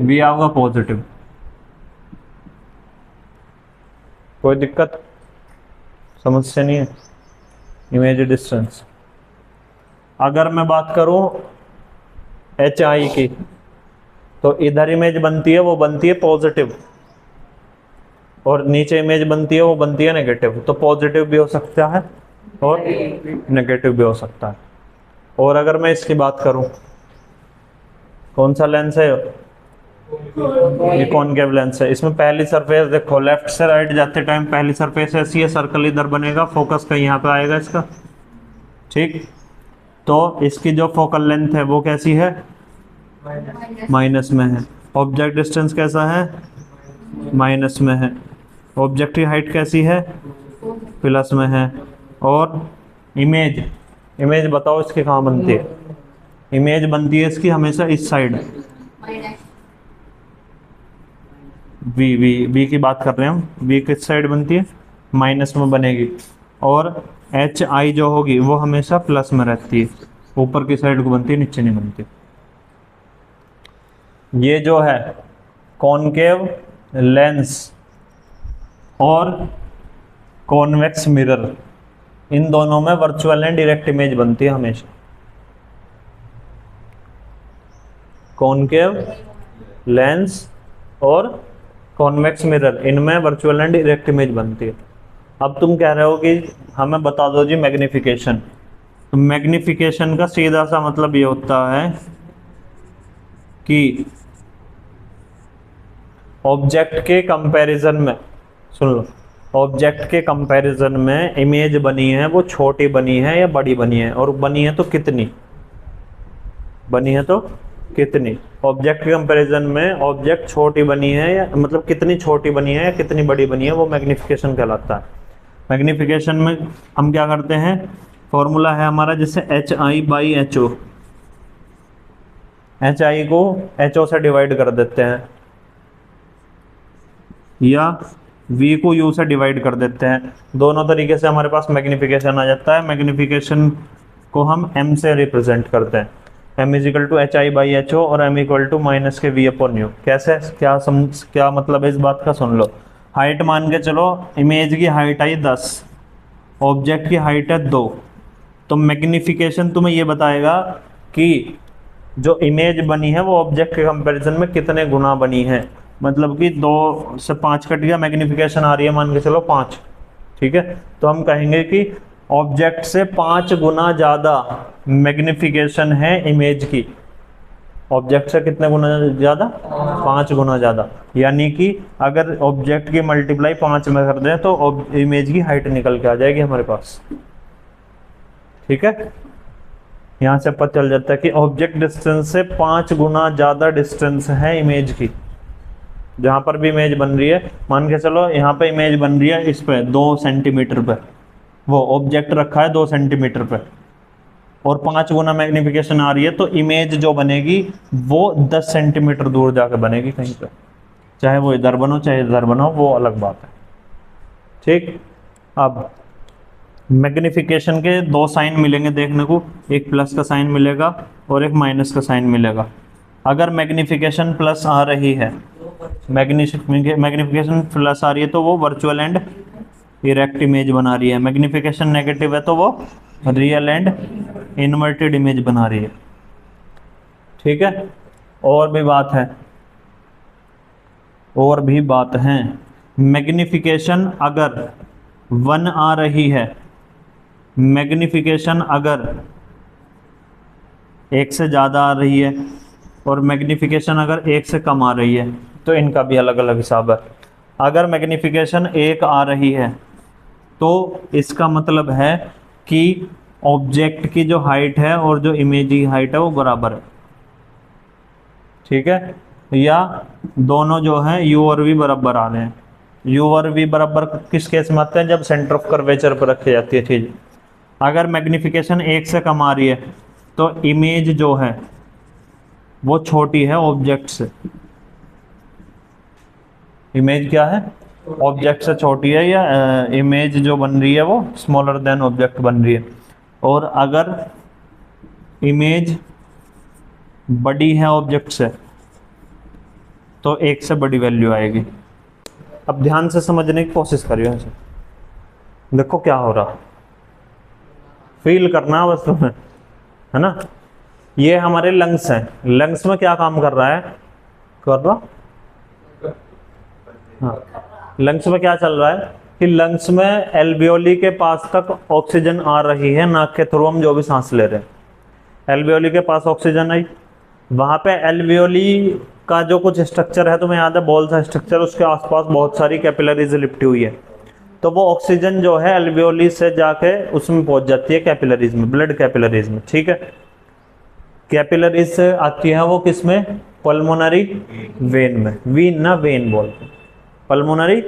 v आओगा पॉजिटिव। कोई दिक्कत, समस्या नहीं है? इमेज डिस्टेंस अगर मैं बात करूं HI की, तो इधर इमेज बनती है, वो बनती है पॉजिटिव, और नीचे इमेज बनती है, वो बनती है नेगेटिव। तो पॉजिटिव भी हो सकता है और नेगेटिव भी हो सकता है। और अगर मैं इसकी बात करूं, कौन सा लेंस है ये? कॉनकेव लेंस है। इसमें पहली सरफेस देखो, लेफ्ट से राइट जाते टाइम पहली सरफेस ऐसी है, सर्कल इधर बनेगा, फोकस कहीं यहाँ पे आएगा इसका, ठीक। तो इसकी जो फोकल लेंथ है वो कैसी है, माइनस में है। ऑब्जेक्ट डिस्टेंस कैसा है, माइनस में है। ऑब्जेक्ट की हाइट कैसी है, प्लस में है। और इमेज, इमेज बताओ इसकी कहाँ बनती है? इमेज बनती है इसकी हमेशा इस साइड, वी की बात कर रहे हैं हम, वी किस साइड बनती है, माइनस में बनेगी। और HI जो होगी वो हमेशा प्लस में रहती है, ऊपर की साइड को बनती है, नीचे नहीं बनती। ये जो है कॉनकेव लेंस और कॉन्वेक्स मिरर, इन दोनों में वर्चुअल एंड डायरेक्ट इमेज बनती है हमेशा। कॉनकेव लेंस और कॉन्वेक्स मिरर, इनमें वर्चुअल एंड डायरेक्ट इमेज बनती है। अब तुम कह रहे हो कि हमें बता दो जी मैग्निफिकेशन। तो मैग्निफिकेशन का सीधा सा मतलब ये होता है कि ऑब्जेक्ट के कंपैरिजन में, सुन लो, ऑब्जेक्ट के कंपैरिजन में इमेज बनी है वो छोटी बनी है या बड़ी बनी है, और बनी है तो कितनी, बनी है तो कितनी। ऑब्जेक्ट के कंपैरिजन में ऑब्जेक्ट छोटी बनी है या मतलब कितनी छोटी बनी है या कितनी बड़ी बनी है, वो मैग्निफिकेशन कहलाता है। मैग्निफिकेशन में हम क्या करते हैं, फॉर्मूला है हमारा जिससे HI/HO, HI को HO से डिवाइड कर देते हैं या V को U से डिवाइड कर देते हैं। दोनों तरीके से हमारे पास मैग्निफिकेशन आ जाता है। मैग्निफिकेशन को हम M से रिप्रेजेंट करते हैं, M = HI/HO और M = -V/U। कैसे, क्या मतलब है इस बात का, सुन लो। हाइट मान के चलो, इमेज की हाइट आई 10, ऑब्जेक्ट की हाइट है 2, तो मैग्निफिकेशन तुम्हें ये बताएगा कि जो इमेज बनी है वो ऑब्जेक्ट के कंपैरिजन में कितने गुना बनी है। मतलब कि 2 से 5 कट गया, मैग्निफिकेशन आ रही है मान के चलो 5, ठीक है, तो हम कहेंगे कि ऑब्जेक्ट से 5 गुना ज़्यादा मैग्निफिकेशन है इमेज की। ऑब्जेक्ट से कितने गुना ज़्यादा? 5 गुना ज़्यादा। यानी कि अगर ऑब्जेक्ट की मल्टीप्लाई 5 में कर दें तो इमेज की हाइट निकल के आ जाएगी हमारे पास। ठीक है, यहाँ से पता चल जाता है कि ऑब्जेक्ट डिस्टेंस से 5 गुना ज़्यादा डिस्टेंस है इमेज की। जहाँ पर भी इमेज बन रही है, मान के चलो यहाँ पे इमेज बन रही है इस पे 2 सेंटीमीटर पे, वो ऑब्जेक्ट रखा है 2 सेंटीमीटर पे और 5 गुना मैग्निफिकेशन आ रही है, तो इमेज जो बनेगी वो 10 सेंटीमीटर दूर जाकर बनेगी कहीं पे। चाहे वो इधर बनो चाहे इधर बनो, वो अलग बात है। ठीक, अब मैग्निफिकेशन के 2 साइन मिलेंगे देखने को, एक प्लस का साइन मिलेगा और एक माइनस का साइन मिलेगा। अगर मैग्निफिकेशन प्लस आ रही है, मैग्निफिकेशन प्लस आ रही है तो वो वर्चुअल एंड इरेक्ट इमेज बना रही है। मैग्निफिकेशन नेगेटिव है तो वो रियल एंड इन्वर्टेड इमेज बना रही है। ठीक है, और भी बात है, मैग्निफिकेशन अगर 1 आ रही है, मैग्निफिकेशन अगर 1 से ज़्यादा आ रही है और मैग्निफिकेशन अगर 1 से कम आ रही है, तो इनका भी अलग अलग हिसाब है। अगर मैग्निफिकेशन 1 आ रही है तो इसका मतलब है कि ऑब्जेक्ट की जो हाइट है और जो इमेज की हाइट है वो बराबर है। ठीक है, या दोनों जो हैं u और v बराबर आ रहे हैं। u और v बराबर किस केस में आते हैं? जब सेंटर ऑफ कर्वेचर पर रखी जाती है चीज। अगर मैग्निफिकेशन 1 से कम आ रही है तो इमेज जो है वो छोटी है ऑब्जेक्ट से। इमेज क्या है? ऑब्जेक्ट से छोटी है, या इमेज जो बन रही है वो स्मॉलर देन ऑब्जेक्ट बन रही है। और अगर इमेज बड़ी है ऑब्जेक्ट से तो 1 से बड़ी वैल्यू आएगी। अब ध्यान से समझने की कोशिश करिए, देखो क्या हो रहा, फील करना बस तुम्हें, है ना। ये हमारे लंग्स हैं, लंग्स में क्या काम कर रहा है? हाँ, लंग्स में क्या चल रहा है कि लंग्स में एल्वियोली के पास तक ऑक्सीजन आ रही है, नाक के थ्रू हम जो भी सांस ले रहे हैं। एल्वियोली के पास ऑक्सीजन आई, वहाँ पे एल्वियोली का जो कुछ स्ट्रक्चर है तुम्हें याद है, बॉल सा स्ट्रक्चर, उसके आसपास बहुत सारी कैपिलरीज लिपटी हुई है। तो वो ऑक्सीजन जो है एल्वियोली से जाके उसमें पहुंच जाती है कैपिलरीज में, ब्लड कैपिलरीज में। ठीक है, कैपिलरीज से आती है वो किस में? पल्मोनरी वेन में। वीन ना वेन बोलते हैं, पल्मोनरी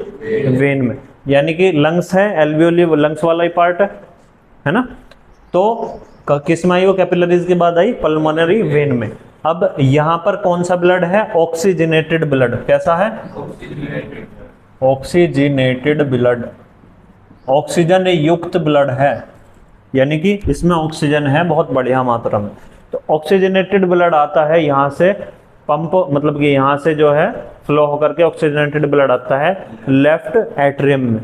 वेन में। यानी कि लंग्स है, एल्वियोली लंग्स वाला ही पार्ट है ना। तो किस में आई वो? कैपिलरीज के बाद आई पल्मोनरी वेन में। अब यहाँ पर कौन सा ब्लड है? Oxygenated blood. कैसा है? ऑक्सीजनेटेड ब्लड, ऑक्सीजन युक्त ब्लड है, यानी कि इसमें ऑक्सीजन है बहुत बढ़िया मात्रा में। तो ऑक्सीजनेटेड ब्लड आता है यहाँ से, पंप मतलब कि यहाँ से जो है फ्लो होकर के ऑक्सीजनेटेड ब्लड आता है लेफ्ट एट्रियम में।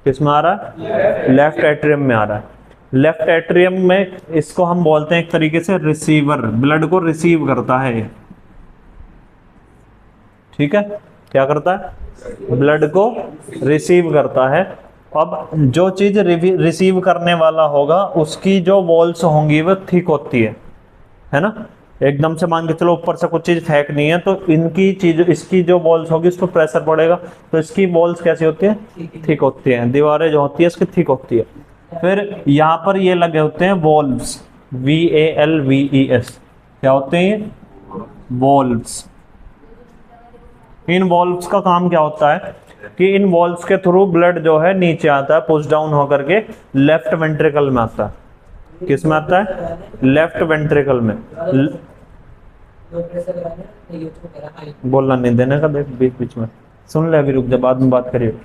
किस में आ रहा है? लेफ्ट एट्रियम में आ रहा है। लेफ्ट एट्रियम में इसको हम बोलते हैं एक तरीके से रिसीवर, ब्लड को रिसीव करता है। ठीक है, क्या करता है? ब्लड को रिसीव करता है। अब जो चीज रिसीव करने वाला होगा उसकी जो वॉल्स होंगी वो थिक होती है ना। एकदम से मान के चलो ऊपर से कुछ चीज फेंक नहीं है तो इनकी चीज, इसकी जो वॉल्स होगी उस पर प्रेशर पड़ेगा तो इसकी वॉल्स कैसी होती है? थिक होती हैं। दीवारें जो होती है इसकी थिक होती है। फिर यहाँ पर ये लगे होते हैं वॉल्व्स, VALVES। क्या होते हैं? वॉल्व्स। इन वॉल्व्स का काम क्या होता है कि इन वॉल्व्स के थ्रू ब्लड जो है नीचे आता है, पुश डाउन होकर के लेफ्ट वेंट्रिकल में आता है। किस में आता है? लेफ्ट वेंट्रिकल में। बोलना नहीं देने का, देख बीच बीच में सुन ले, अभी रुक जा, बाद में बात करिए।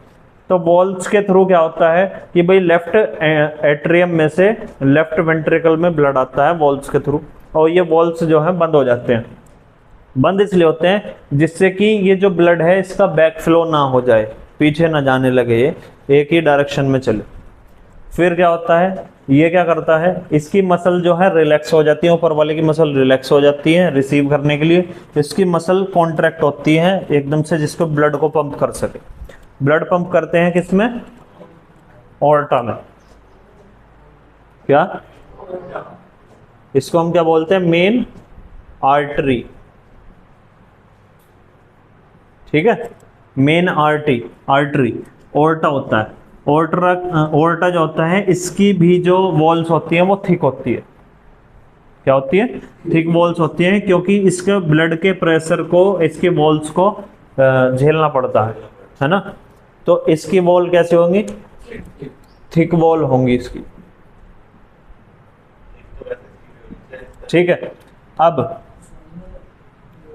तो वॉल्व्स के थ्रू क्या होता है कि भाई लेफ्ट एट्रियम में से लेफ्ट वेंट्रिकल में ब्लड आता है वॉल्व्स के थ्रू, और ये वॉल्व्स जो है बंद हो जाते हैं। बंद इसलिए होते हैं जिससे कि ये जो ब्लड है इसका बैक फ्लो ना हो जाए, पीछे ना जाने लगे, ये एक ही डायरेक्शन में चले। फिर क्या होता है, ये क्या करता है, इसकी मसल जो है रिलैक्स हो जाती है, ऊपर वाले की मसल रिलैक्स हो जाती है रिसीव करने के लिए, इसकी मसल कॉन्ट्रैक्ट होती है एकदम से, जिसको ब्लड को पंप कर सके। ब्लड पंप करते हैं किसमें, ऑर्टा में। क्या, इसको हम क्या बोलते हैं, मेन आर्टरी। ठीक है, मेन आर्टरी ऑर्टा होता है। ऑर्टा जो होता है, इसकी भी जो वॉल्स होती हैं वो थिक होती है। क्या होती है, थिक वॉल्स होती हैं, क्योंकि इसके ब्लड के प्रेशर को इसके वॉल्स को झेलना पड़ता है ना। तो इसकी वॉल कैसे होंगी, थिक वॉल होंगी इसकी। ठीक है, अब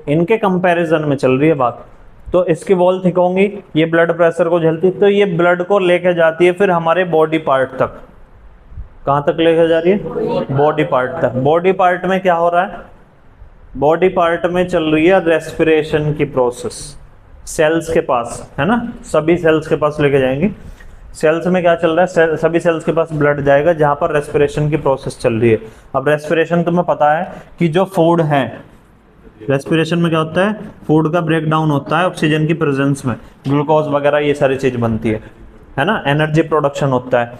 इनके कंपैरिजन में चल रही है बात। तो इसकी वॉल थिक होंगी, ये ब्लड प्रेशर को झेलती है, तो ये ब्लड को लेके जाती है फिर हमारे बॉडी पार्ट तक। कहां तक लेके जा रही है, बॉडी पार्ट तक। बॉडी पार्ट में क्या हो रहा है, बॉडी पार्ट में चल रही है रेस्पिरेशन की प्रोसेस। सेल्स के पास है ना, सभी सेल्स के पास लेके जाएंगे। सेल्स में क्या चल रहा है, सभी सेल्स के पास ब्लड जाएगा जहां पर रेस्पिरेशन की प्रोसेस चल रही है। अब रेस्पिरेशन तुम्हें पता है कि जो फूड है, रेस्पिरेशन में क्या होता है, फूड का ब्रेक डाउन होता है ऑक्सीजन की प्रेजेंस में, ग्लूकोज वगैरह ये सारी चीज बनती है ना, एनर्जी प्रोडक्शन होता है।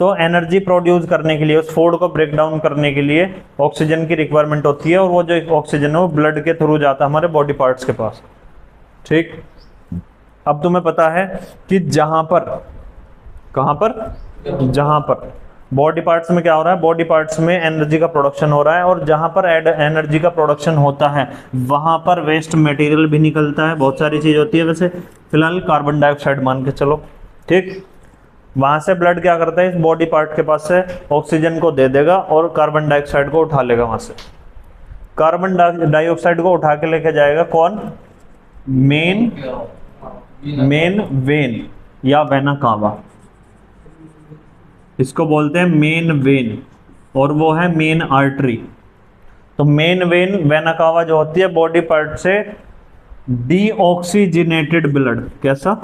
तो एनर्जी प्रोड्यूस करने के लिए, उस फूड को ब्रेक डाउन करने के लिए ऑक्सीजन की रिक्वायरमेंट होती है, और वो जो ऑक्सीजन है वो ब्लड के थ्रू जाता है हमारे बॉडी पार्ट्स के पास। ठीक, अब तुम्हें पता है कि जहां पर, कहां पर, जहां पर बॉडी पार्ट्स में क्या हो रहा है, बॉडी पार्ट्स में एनर्जी का प्रोडक्शन हो रहा है, और जहां पर एनर्जी का प्रोडक्शन होता है वहां पर वेस्ट मटेरियल भी निकलता है, बहुत सारी चीज होती है। वैसे फिलहाल कार्बन डाइऑक्साइड मान के चलो। ठीक, वहां से ब्लड क्या करता है, इस बॉडी पार्ट के पास से ऑक्सीजन को दे देगा और कार्बन डाइऑक्साइड को उठा लेगा। वहां से कार्बन डाइऑक्साइड को उठा के लेके जाएगा कौन, मेन वेन या वेना कावा, इसको बोलते हैं मेन वेन, और वो है मेन आर्टरी। तो मेन वेन, वेना कावा जो होती है बॉडी पार्ट से डीऑक्सीजनेटेड ब्लड, कैसा,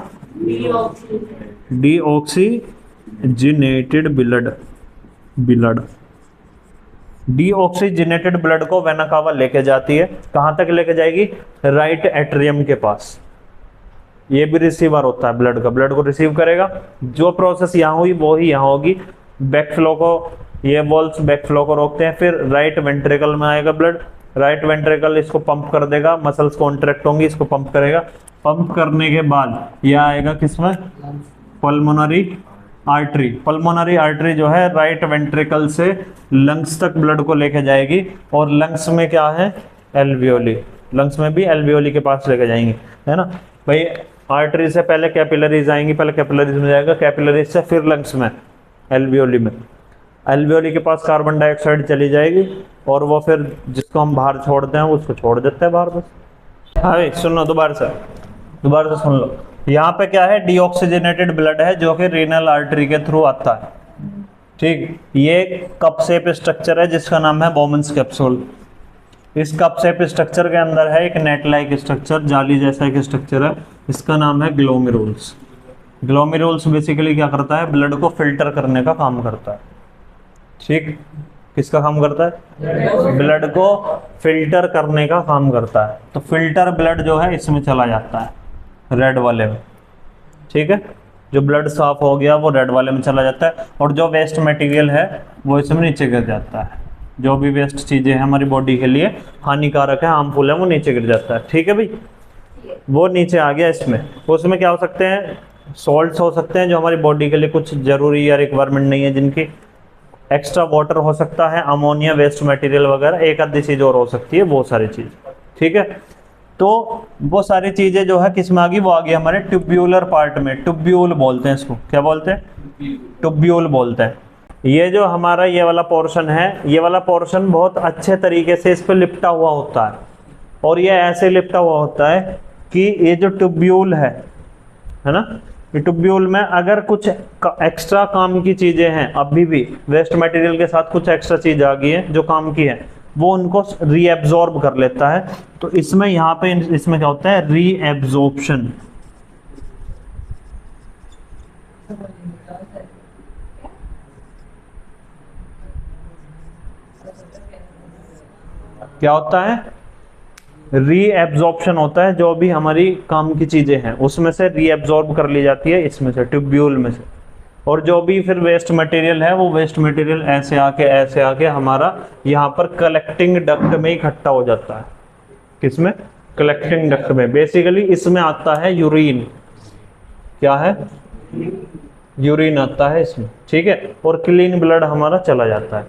डीऑक्सीजनेटेड ब्लड, डीऑक्सीजनेटेड ब्लड को वेना कावा लेके जाती है। कहां तक लेके जाएगी, राइट एट्रियम के पास। ये भी रिसीवर होता है ब्लड का, ब्लड को रिसीव करेगा। जो प्रोसेस यहाँ हुई वो ही यहाँ होगी। बैकफ्लो को, ये वॉल्स बैकफ्लो को रोकते हैं। फिर राइट वेंट्रिकल में आएगा ब्लड, राइट वेंट्रिकल इसको पंप कर देगा, मसल्स कॉन्ट्रैक्ट होंगी, इसको पंप करेगा। पंप करने के बाद यह आएगा किसमें, पल्मोनरी आर्टरी। पल्मोनरी आर्टरी जो है राइट वेंट्रिकल से लंग्स तक ब्लड को लेके जाएगी, और लंग्स में क्या है, एल्वियोली, लंग्स में भी एल्वियोली के पास लेके जाएंगे, है ना भाई। आर्टरी से पहले कैपिलरीज आएंगी, पहले कैपिलरीज में जाएगा, कैपिलरीज से फिर लंग्स में, एल्वियोली में। एल्वियोली के पास कार्बन डाइऑक्साइड चली जाएगी, और वो फिर जिसको हम बाहर छोड़ते हैं उसको छोड़ देते हैं बाहर बस। हाँ भाई सुनो, दोबारा से सुन लो। यहाँ पे क्या है, डीऑक्सीजनेटेड ब्लड है जो कि रीनल आर्टरी के थ्रू आता है। ठीक, ये कप शेप स्ट्रक्चर है जिसका नाम है बोमन्स कैप्सूल। इस कप शेप स्ट्रक्चर के अंदर है एक नेट लाइक स्ट्रक्चर, जाली जैसा एक स्ट्रक्चर है, इसका नाम है ग्लोमेरुल्स। ग्लोमेरुल्स बेसिकली क्या करता है, ब्लड को फिल्टर करने का काम करता है। ठीक, किसका काम करता है, ब्लड को फिल्टर करने का काम करता है। तो फिल्टर ब्लड जो है इसमें चला जाता है, रेड वाले में। ठीक है, जो ब्लड साफ हो गया वो रेड वाले में चला जाता है, और जो वेस्ट मटेरियल है वो इसमें नीचे गिर जाता है। जो भी वेस्ट चीजें हैं हमारी बॉडी के लिए हानिकारक है, हार्मफुल है, वो नीचे गिर जाता है। ठीक है भाई, वो नीचे आ गया इसमें। उसमें क्या हो सकते हैं, सॉल्ट्स हो सकते हैं जो हमारी बॉडी के लिए कुछ जरूरी या रिक्वायरमेंट नहीं है, जिनकी एक्स्ट्रा वाटर हो सकता है, अमोनिया, वेस्ट मटेरियल वगैरह, एक आधी चीज और हो सकती है, वो सारी चीज। ठीक है, तो वो सारी चीजें जो है किस में आ गई, वो आ गई हमारे ट्यूब्यूलर पार्ट में। ट्यूब्यूल बोलते हैं इसको, क्या बोलते हैं, ट्यूब्यूल बोलते हैं। ये जो हमारा ये वाला पोर्शन है, ये वाला पोर्शन बहुत अच्छे तरीके से इस पे लिपटा हुआ होता है, और ये ऐसे लिपटा हुआ होता है कि ये जो ट्यूब्यूल है ना, ये ट्यूब्यूल में अगर कुछ एक्स्ट्रा काम की चीजें हैं, अभी भी वेस्ट मटेरियल के साथ कुछ एक्स्ट्रा चीज आ गई है जो काम की है, वो उनको रीएब्जॉर्ब कर लेता है। तो इसमें यहाँ पे इसमें क्या होता है, रीएब्जॉर्प्शन। क्या होता है, रीएब्जॉर्प्शन होता है, जो भी हमारी काम की चीजें हैं उसमें से रीएब्जॉर्ब कर ली जाती है इसमें से, ट्यूब्यूल में से। और जो भी फिर वेस्ट मटेरियल है वो वेस्ट मटेरियल ऐसे आके हमारा यहाँ पर कलेक्टिंग डक्ट में इकट्ठा हो जाता है। किसमें, कलेक्टिंग डक्ट में। बेसिकली इसमें आता है यूरिन, क्या है, यूरिन आता है इसमें, ठीक है। और क्लीन ब्लड हमारा चला जाता है।